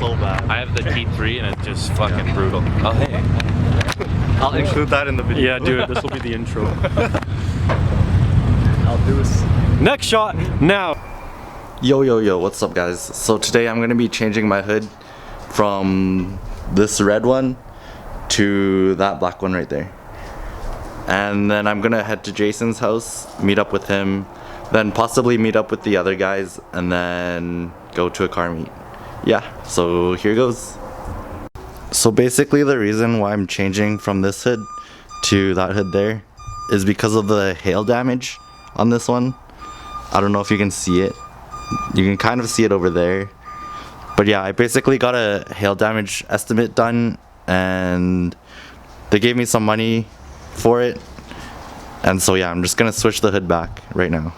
so bad. I have the T3 and it's just fucking brutal. Oh hey. I'll include that in the video. Yeah, dude, this will be the intro. I'll do this. Next shot now. Yo, what's up guys? So today I'm gonna be changing my hood from this red one to that black one right there. And then I'm gonna head to Jason's house, meet up with him, then possibly meet up with the other guys, and then go to a car meet. Yeah, so here goes. So basically the reason why I'm changing from this hood to that hood there is because of the hail damage on this one. I don't know if you can see it. You can kind of see it over there. But yeah, I basically got a hail damage estimate done and they gave me some money for it. And so yeah, I'm just gonna switch the hood back right now.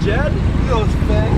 Jed? Those fat.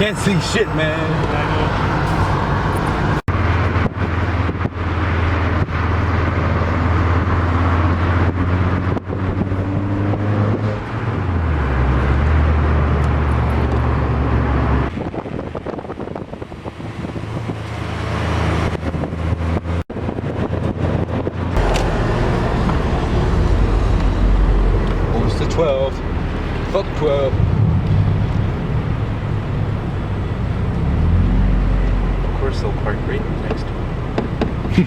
Can't see shit, man. Almost to 12. Fuck 12. Of course they'll park right next to it.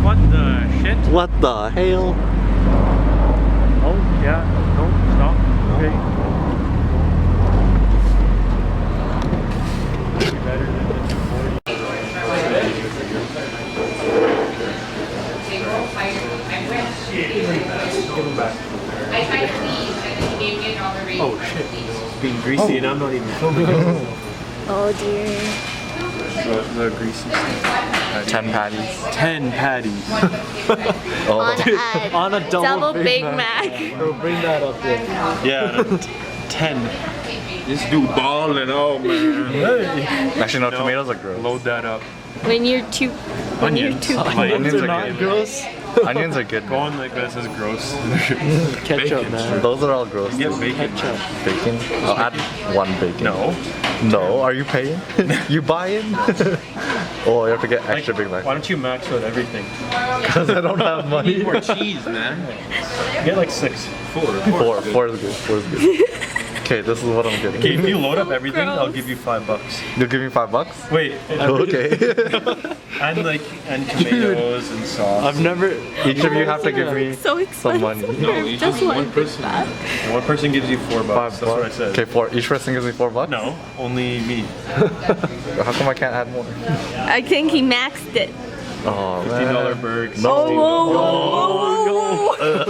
What the shit? What the hell? Oh, yeah. No, stop. Okay. Better than the 240. I tried to leave and then he gave me $1 raise. Oh shit. Being greasy and I'm not even filming. Oh dear. The greasy. 10 patties. 10 patties. Oh. On a On a double Big Big Mac. Bro, bring that up there. Yeah, 10. This dude balling, oh man. Hey. Actually, no, tomatoes are gross. Load that up. When you're too. When you're Onions. too. Onions are not good. gross. Onions are good. Going like this is gross. Ketchup, man. Those are all gross. Get bacon. Bacon? I'll add one bacon. No. No, are you paying? You buying? Oh, you have to get extra Big Mac. Why don't you max out everything? Because I don't have money. More cheese, man. Get like 6. 4. Four is good. 4 is good. Okay, this is what I'm getting. Okay, if you load up everything, I'll give you $5. You'll give me $5? Wait. Okay. And tomatoes and sauce. I've never. Each of you have to give me So expensive. money. for just one person. One person gives you $4. That's what I said. Okay, 4. Each person gives me $4? No, only me. How come I can't add more? I think he maxed it. Oh, $15 burgers. No. Whoa, whoa, whoa,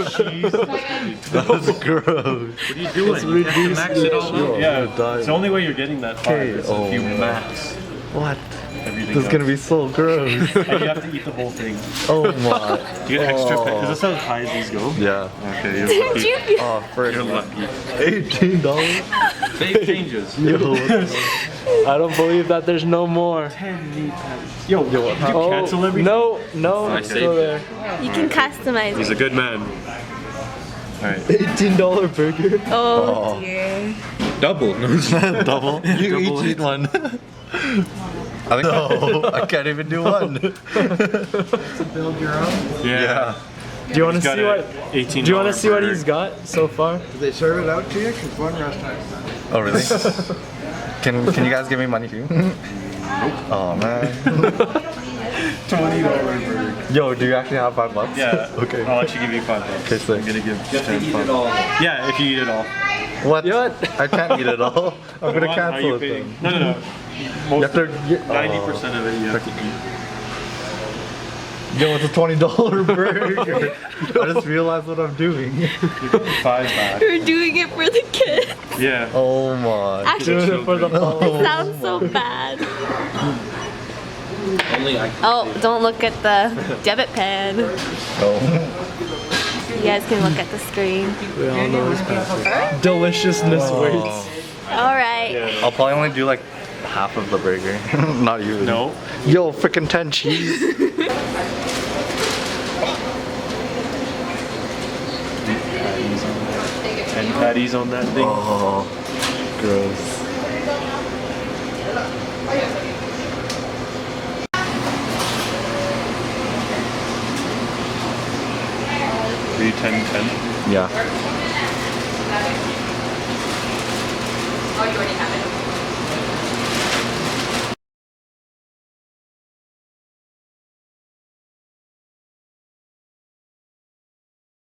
That was gross. What are you doing? You have to max it all out. Yeah, it's the only way you're getting that 5 is if you Oh. max What? everything. This is gonna be so gross. And you have to eat the whole thing. Oh my. You get extra pay. Oh. Is this how high as these go? Yeah. Okay, you're Did lucky. you? Oh, frick. You're lucky. $18? Big changes. Yo. I don't believe that there's no more. Yo, did you cancel everything? No, it's still there. You can customize He's it. a good man. Alright. $18 burger. Oh dear. Double. Double? You each eat one. I think no, I can't even do one. Yeah. Do you want He's to got see a what? $18 Do you want to see what burger. he's got so far? They serve it out to you? Because one restaurant. Oh really? Can you guys give me money too? Nope. Oh man. $20 burger. Yo, do you actually have $5? Yeah. Okay. I'll actually give you $5. Okay, sick. I'm gonna give 10 $5. Yeah, if you eat it all. What? What? I can't eat it all. I'm gonna What? Are cancel you it paying? then. No. You Most have to get, 90% of it you have to eat. Yo, it's a $20 burger. I just realized what I'm doing. $5 back. You're doing it for the kids. Yeah. Oh my. Actually, Doing it for the it sounds so bad. Only I can. Oh, don't look at the debit pad. Oh. You guys can look at the screen. We all know his password. Deliciousness waits. All right. I'll probably only do like half of the burger. Not you. No. Yo, freaking 10 cheese. 10 patties on that thing. Oh, gross. Are you 10-10? Yeah. Oh, you already have it.